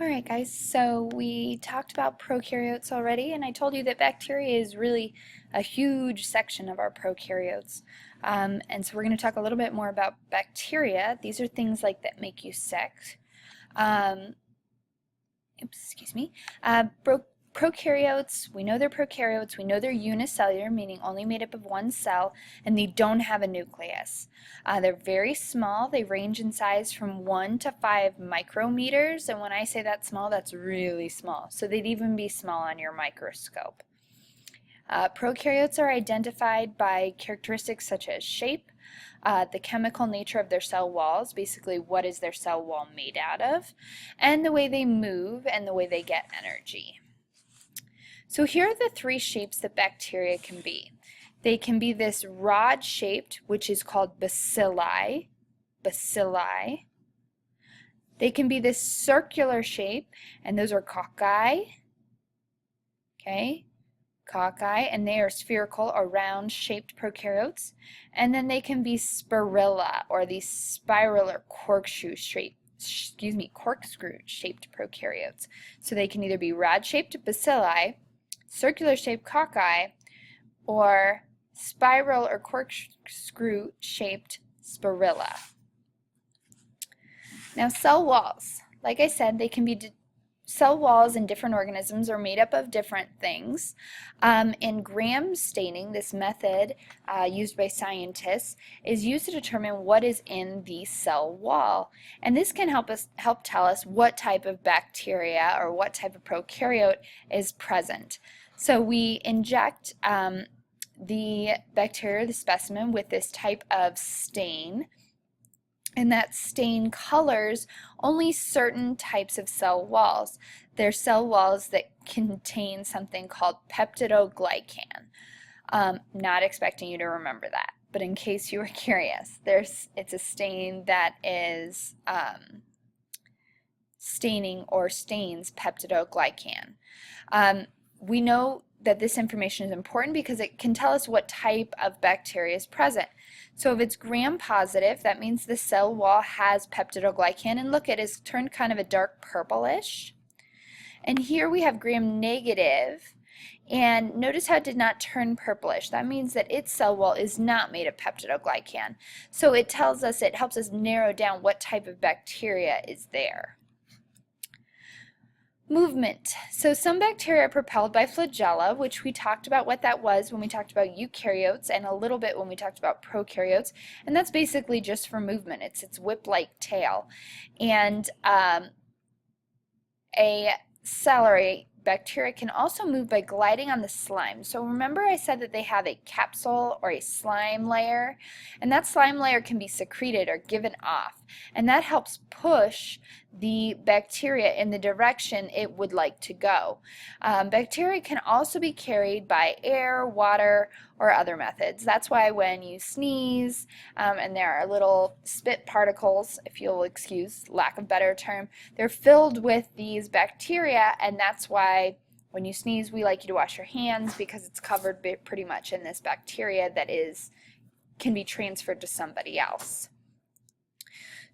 Alright guys, so we talked about prokaryotes already, and I told you that bacteria is really a huge section of our prokaryotes. And so we're going to talk a little bit more about bacteria. These are things like that make you sick. Um, Excuse me. Prokaryotes, we know they're prokaryotes, we know they're unicellular, meaning only made up of one cell, and they don't have a nucleus. They're very small. They range in size from 1 to 5 micrometers, and when I say that small, that's really small. So they'd even be small on your microscope. Prokaryotes are identified by characteristics such as shape, the chemical nature of their cell walls, basically what is their cell wall made out of, and the way they move and the way they get energy. So here are the three shapes that bacteria can be. They can be this rod-shaped, which is called bacilli. They can be this circular shape, and those are cocci. Okay, cocci, and they are spherical or round-shaped prokaryotes. And then they can be spirilla, or these spiral or corkscrew-shaped prokaryotes. So they can either be rod-shaped bacilli, circular-shaped cocci, or spiral or corkscrew-shaped spirilla. Now, cell walls. Like I said, they can be cell walls in different organisms are made up of different things. In Gram staining, this method used by scientists is used to determine what is in the cell wall. And this can help tell us what type of bacteria or what type of prokaryote is present. So we inject the bacteria, the specimen, with this type of stain, and that stain colors only certain types of cell walls. They're cell walls that contain something called peptidoglycan. Not expecting you to remember that, but in case you were curious, it's a stain that is staining or stains peptidoglycan. We know that this information is important because it can tell us what type of bacteria is present. So if it's gram-positive, that means the cell wall has peptidoglycan, and look, it is turned kind of a dark purplish. And here we have gram-negative, and notice how it did not turn purplish. That means that its cell wall is not made of peptidoglycan. So it tells us, it helps us narrow down what type of bacteria is there. Movement. So some bacteria are propelled by flagella, which we talked about what that was when we talked about eukaryotes and a little bit when we talked about prokaryotes. And that's basically just for movement. It's its whip-like tail. And a salary bacteria can also move by gliding on the slime. So remember I said that they have a capsule or a slime layer, and that slime layer can be secreted or given off, and that helps push the bacteria in the direction it would like to go. Bacteria can also be carried by air, water, or other methods. That's why when you sneeze and there are little spit particles, if you'll excuse lack of better term, they're filled with these bacteria, and that's why when you sneeze we like you to wash your hands, because it's covered pretty much in this bacteria that can be transferred to somebody else.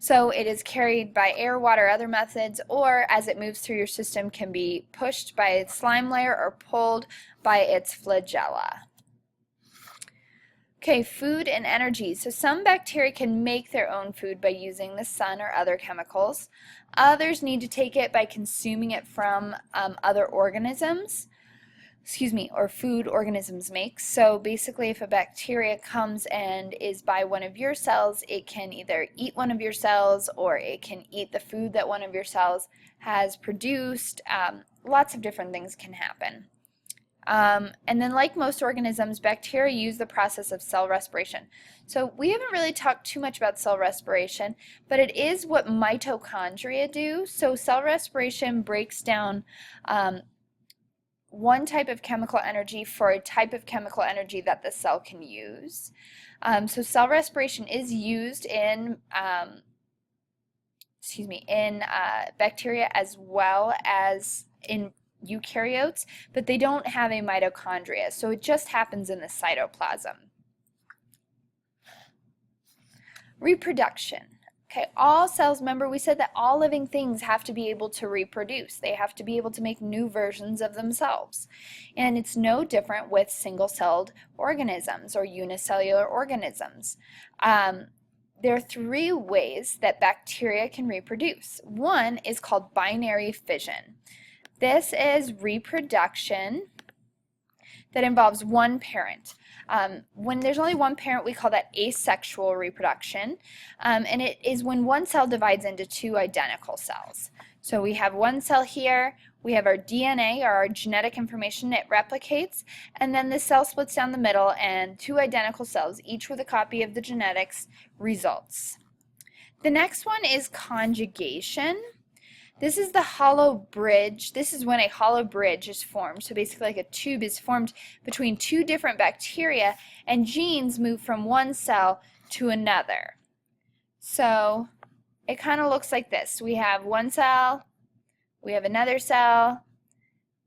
So it is carried by air, water, other methods, or as it moves through your system can be pushed by its slime layer or pulled by its flagella. Okay, food and energy. So some bacteria can make their own food by using the sun or other chemicals. Others need to take it by consuming it from other organisms. Or food organisms make. So basically if a bacteria comes and is by one of your cells, it can either eat one of your cells or it can eat the food that one of your cells has produced. Lots of different things can happen. And then like most organisms, bacteria use the process of cell respiration. So we haven't really talked too much about cell respiration, but it is what mitochondria do. So cell respiration breaks down one type of chemical energy for a type of chemical energy that the cell can use. So cell respiration is used in bacteria as well as in eukaryotes, but they don't have a mitochondria, so it just happens in the cytoplasm. Reproduction. Okay, all cells, remember we said that all living things have to be able to reproduce. They have to be able to make new versions of themselves. And it's no different with single-celled organisms or unicellular organisms. There are three ways that bacteria can reproduce. One is called binary fission. This is reproduction that involves one parent. When there's only one parent, we call that asexual reproduction, and it is when one cell divides into two identical cells. So we have one cell here, we have our DNA, or our genetic information, it replicates, and then the cell splits down the middle, and two identical cells, each with a copy of the genetics, results. The next one is conjugation. This is the hollow bridge. This is when a hollow bridge is formed. So basically like a tube is formed between two different bacteria and genes move from one cell to another. So it kind of looks like this. We have one cell, we have another cell.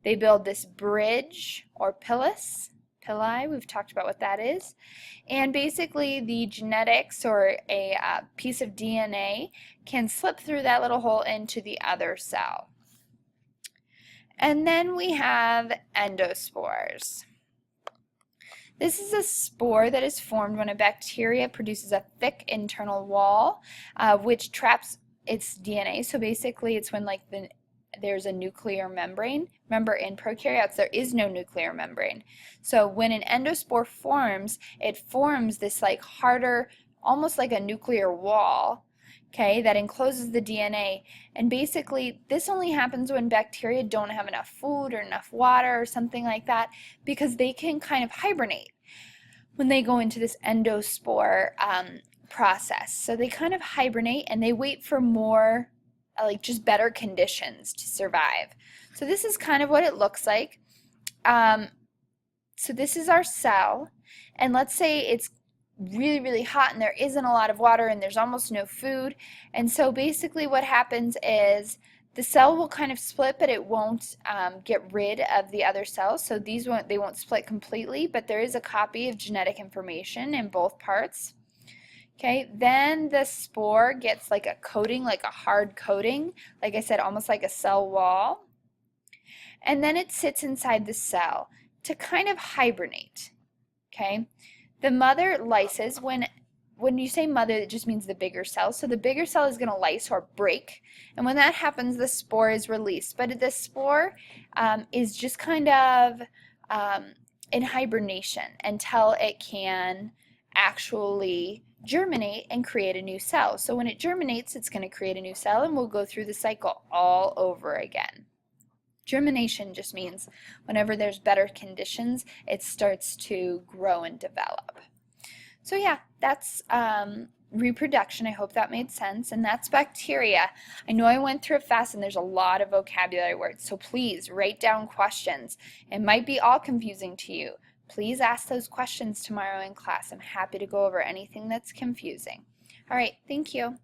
They build this bridge or pilus. Pili, we've talked about what that is. And basically the genetics or a piece of DNA can slip through that little hole into the other cell. And then we have endospores. This is a spore that is formed when a bacteria produces a thick internal wall which traps its DNA. So basically it's when like there's a nuclear membrane. Remember, in prokaryotes, there is no nuclear membrane. So when an endospore forms, it forms this like harder, almost like a nuclear wall, okay, that encloses the DNA. And basically, this only happens when bacteria don't have enough food or enough water or something like that, because they can kind of hibernate when they go into this endospore process. So they kind of hibernate and they wait for more like just better conditions to survive. So this is kind of what it looks like. So this is our cell, and let's say it's really, really hot and there isn't a lot of water and there's almost no food. And so basically what happens is the cell will kind of split, but it won't get rid of the other cells. So they won't split completely, but there is a copy of genetic information in both parts. Okay, then the spore gets like a coating, like a hard coating, like I said, almost like a cell wall. And then it sits inside the cell to kind of hibernate. Okay, the mother lyses. When you say mother, it just means the bigger cell. So the bigger cell is going to lyse or break. And when that happens, the spore is released. But the spore is just kind of in hibernation until it can actually germinate and create a new cell. So when it germinates, it's going to create a new cell, and we'll go through the cycle all over again. Germination just means whenever there's better conditions, it starts to grow and develop. So yeah, that's reproduction. I hope that made sense. And that's bacteria. I know I went through it fast and there's a lot of vocabulary words, so please write down questions. It might be all confusing to you. Please ask those questions tomorrow in class. I'm happy to go over anything that's confusing. All right, thank you.